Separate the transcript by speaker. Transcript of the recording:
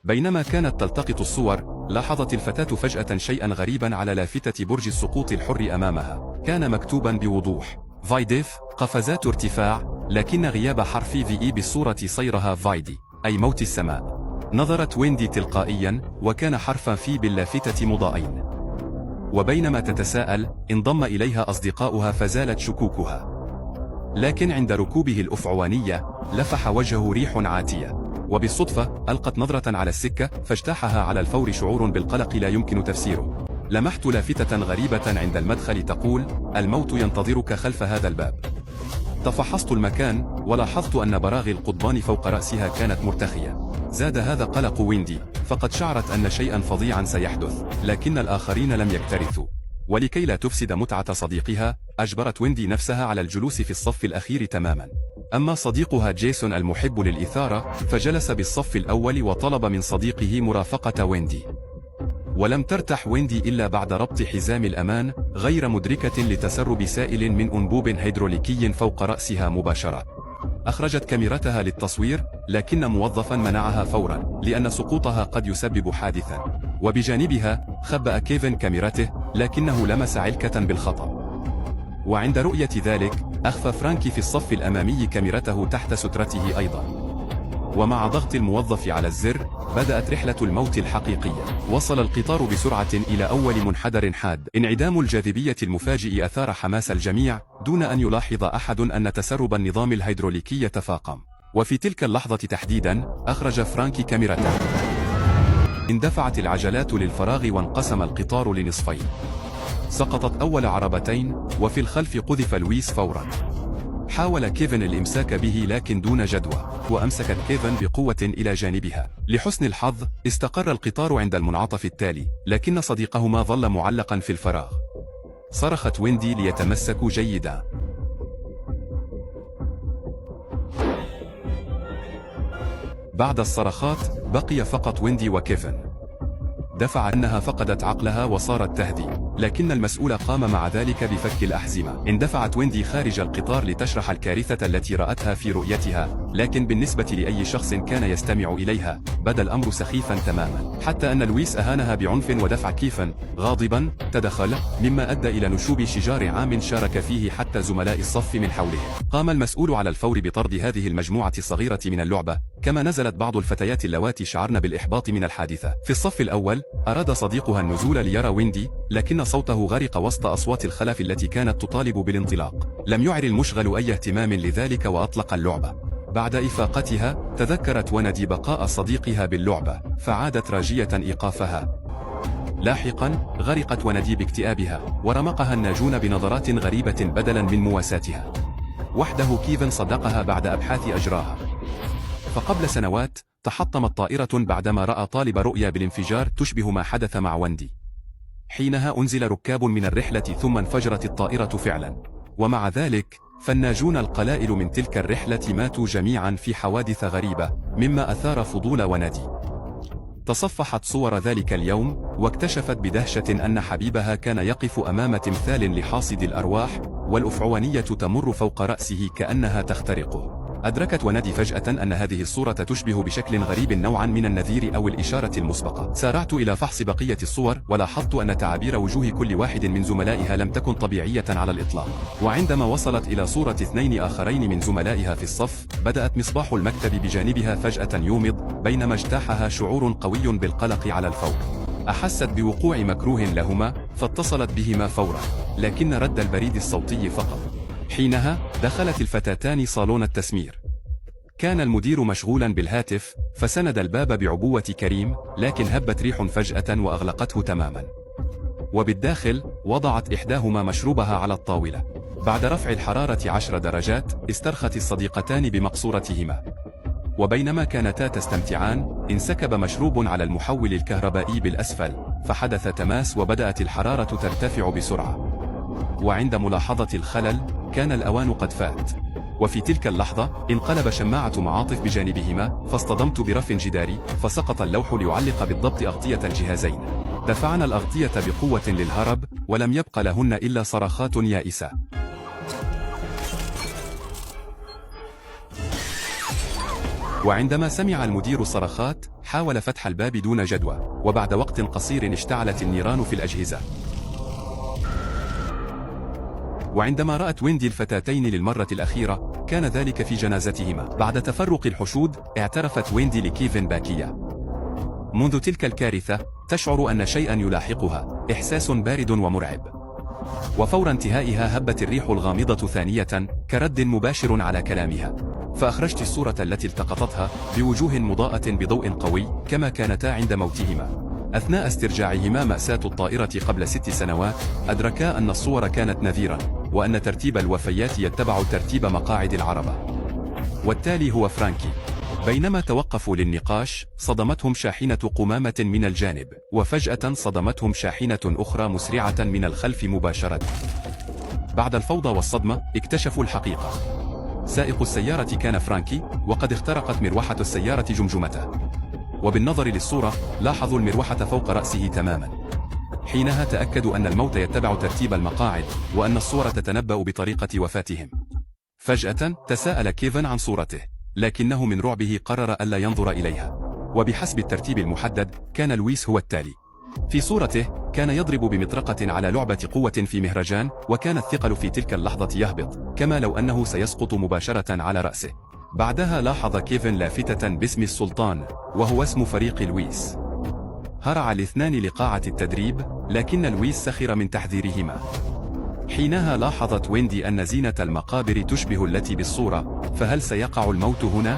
Speaker 1: بينما كانت تلتقط الصور، لاحظت الفتاة فجأة شيئا غريبا على لافتة برج السقوط الحر أمامها. كان مكتوبا بوضوح: فايديف، قفزات ارتفاع، لكن غياب حرف في بالصورة صيرها فايدي، أي موت السماء. نظرت ويندي تلقائيا، وكان حرفا في باللافتة مضاءين. وبينما تتساءل، انضم إليها أصدقاؤها فزالت شكوكها. لكن عند ركوبه الأفعوانية، لفح وجهه ريح عاتية. وبالصدفة، ألقت نظرة على السكة، فاجتاحها على الفور شعور بالقلق لا يمكن تفسيره. لمحت لافتة غريبة عند المدخل تقول: الموت ينتظرك خلف هذا الباب. تفحصت المكان، ولاحظت أن براغي القضبان فوق رأسها كانت مرتخية. زاد هذا قلق ويندي، فقد شعرت أن شيئا فظيعا سيحدث، لكن الآخرين لم يكترثوا. ولكي لا تفسد متعة صديقها، أجبرت ويندي نفسها على الجلوس في الصف الأخير تماما. أما صديقها جيسون المحب للإثارة، فجلس بالصف الأول وطلب من صديقه مرافقة ويندي. ولم ترتاح ويندي إلا بعد ربط حزام الأمان، غير مدركة لتسرب سائل من أنبوب هيدروليكي فوق رأسها مباشرة. أخرجت كاميرتها للتصوير، لكن موظفا منعها فورا، لأن سقوطها قد يسبب حادثا. وبجانبها، خبأ كيفن كاميرته، لكنه لمس علكة بالخطأ. وعند رؤية ذلك، أخفى فرانكي في الصف الأمامي كاميرته تحت سترته أيضا. ومع ضغط الموظف على الزر، بدأت رحلة الموت الحقيقية. وصل القطار بسرعة إلى أول منحدر حاد. انعدام الجاذبية المفاجئ أثار حماس الجميع، دون أن يلاحظ أحد أن تسرب النظام الهيدروليكي تفاقم. وفي تلك اللحظة تحديدا، أخرج فرانكي كاميرته. اندفعت العجلات للفراغ وانقسم القطار لنصفين. سقطت أول عربتين، وفي الخلف قذف لويس فورا. حاول كيفن الإمساك به لكن دون جدوى، وأمسكت كيفن بقوة إلى جانبها. لحسن الحظ، استقر القطار عند المنعطف التالي، لكن صديقهما ظل معلقا في الفراغ. صرخت ويندي ليتمسكوا جيدا. بعد الصرخات، بقي فقط ويندي وكيفن. دفع أنها فقدت عقلها وصارت تهدي، لكن المسؤول قام مع ذلك بفك الأحزمة. اندفعت ويندي خارج القطار لتشرح الكارثة التي رأتها في رؤيتها، لكن بالنسبة لأي شخص كان يستمع إليها، بدا الأمر سخيفا تماما، حتى أن لويس أهانها بعنف ودفع كيفن. غاضبا، تدخل، مما أدى إلى نشوب شجار عام شارك فيه حتى زملاء الصف من حوله. قام المسؤول على الفور بطرد هذه المجموعة الصغيرة من اللعبة، كما نزلت بعض الفتيات اللواتي شعرن بالإحباط من الحادثة. في الصف الأول، أراد صديقها النزول ليرى ويندي، لكن صوته غرق وسط أصوات الخلف التي كانت تطالب بالانطلاق. لم يعر المشغل أي اهتمام لذلك وأطلق اللعبة. بعد إفاقتها، تذكرت وندي بقاء صديقها باللعبة، فعادت راجية إيقافها. لاحقا، غرقت وندي باكتئابها، ورمقها الناجون بنظرات غريبة بدلا من مواساتها. وحده كيفن صدقها بعد أبحاث أجراها. فقبل سنوات، تحطمت طائرة بعدما رأى طالب رؤيا بالانفجار تشبه ما حدث مع وندي. حينها أنزل ركاب من الرحلة ثم انفجرت الطائرة فعلا. ومع ذلك، فالناجون القلائل من تلك الرحلة ماتوا جميعا في حوادث غريبة، مما أثار فضول وندي. تصفحت صور ذلك اليوم، واكتشفت بدهشة أن حبيبها كان يقف أمام تمثال لحاصد الأرواح، والأفعوانية تمر فوق رأسه كأنها تخترقه. أدركت وندي فجأة أن هذه الصورة تشبه بشكل غريب نوعا من النذير أو الإشارة المسبقة. سارعت إلى فحص بقية الصور، ولاحظت أن تعابير وجوه كل واحد من زملائها لم تكن طبيعية على الإطلاق. وعندما وصلت إلى صورة اثنين آخرين من زملائها في الصف، بدأت مصباح المكتب بجانبها فجأة يومض، بينما اجتاحها شعور قوي بالقلق على الفور. أحست بوقوع مكروه لهما، فاتصلت بهما فورا، لكن رد البريد الصوتي فقط. حينها، دخلت الفتاتان صالون التسمير. كان المدير مشغولا بالهاتف، فسند الباب بعبوة كريم، لكن هبت ريح فجأة وأغلقته تماما. وبالداخل، وضعت إحداهما مشروبها على الطاولة. بعد رفع الحرارة 10 درجات، استرخت الصديقتان بمقصورتهما. وبينما كانتا تستمتعان، انسكب مشروب على المحول الكهربائي بالأسفل، فحدث تماس وبدأت الحرارة ترتفع بسرعة. وعند ملاحظة الخلل، كان الأوان قد فات. وفي تلك اللحظة، انقلب شماعة معاطف بجانبهما، فاصطدمت برف جداري، فسقط اللوح ليعلق بالضبط أغطية الجهازين. دفعنا الأغطية بقوة للهرب، ولم يبق لهن إلا صرخات يائسة. وعندما سمع المدير الصرخات، حاول فتح الباب دون جدوى، وبعد وقت قصير اشتعلت النيران في الأجهزة. وعندما رأت ويندي الفتاتين للمرة الأخيرة كان ذلك في جنازتهما. بعد تفرق الحشود اعترفت ويندي لكيفن باكية. منذ تلك الكارثة تشعر أن شيئا يلاحقها، إحساس بارد ومرعب. وفور انتهائها هبت الريح الغامضة ثانية كرد مباشر على كلامها. فأخرجت الصورة التي التقطتها بوجوه مضاءة بضوء قوي كما كانتا عند موتهما. أثناء استرجاعهما مأساة الطائرة قبل 6 سنوات أدركا أن الصور كانت نذيرا، وأن ترتيب الوفيات يتبع ترتيب مقاعد العربة، والتالي هو فرانكي. بينما توقفوا للنقاش صدمتهم شاحنة قمامة من الجانب، وفجأة صدمتهم شاحنة أخرى مسرعة من الخلف مباشرة. بعد الفوضى والصدمة اكتشفوا الحقيقة. سائق السيارة كان فرانكي، وقد اخترقت مروحة السيارة جمجمته. وبالنظر للصورة لاحظوا المروحة فوق رأسه تماما. حينها تأكدوا أن الموت يتبع ترتيب المقاعد، وأن الصورة تتنبأ بطريقة وفاتهم. فجأة تساءل كيفن عن صورته، لكنه من رعبه قرر ألا ينظر إليها. وبحسب الترتيب المحدد كان لويس هو التالي. في صورته كان يضرب بمطرقة على لعبة قوة في مهرجان، وكان الثقل في تلك اللحظة يهبط كما لو أنه سيسقط مباشرة على رأسه. بعدها لاحظ كيفن لافتة باسم السلطان، وهو اسم فريق لويس. هرع الاثنان لقاعة التدريب، لكن لويس سخر من تحذيرهما. حينها لاحظت ويندي أن زينة المقابر تشبه التي بالصورة، فهل سيقع الموت هنا؟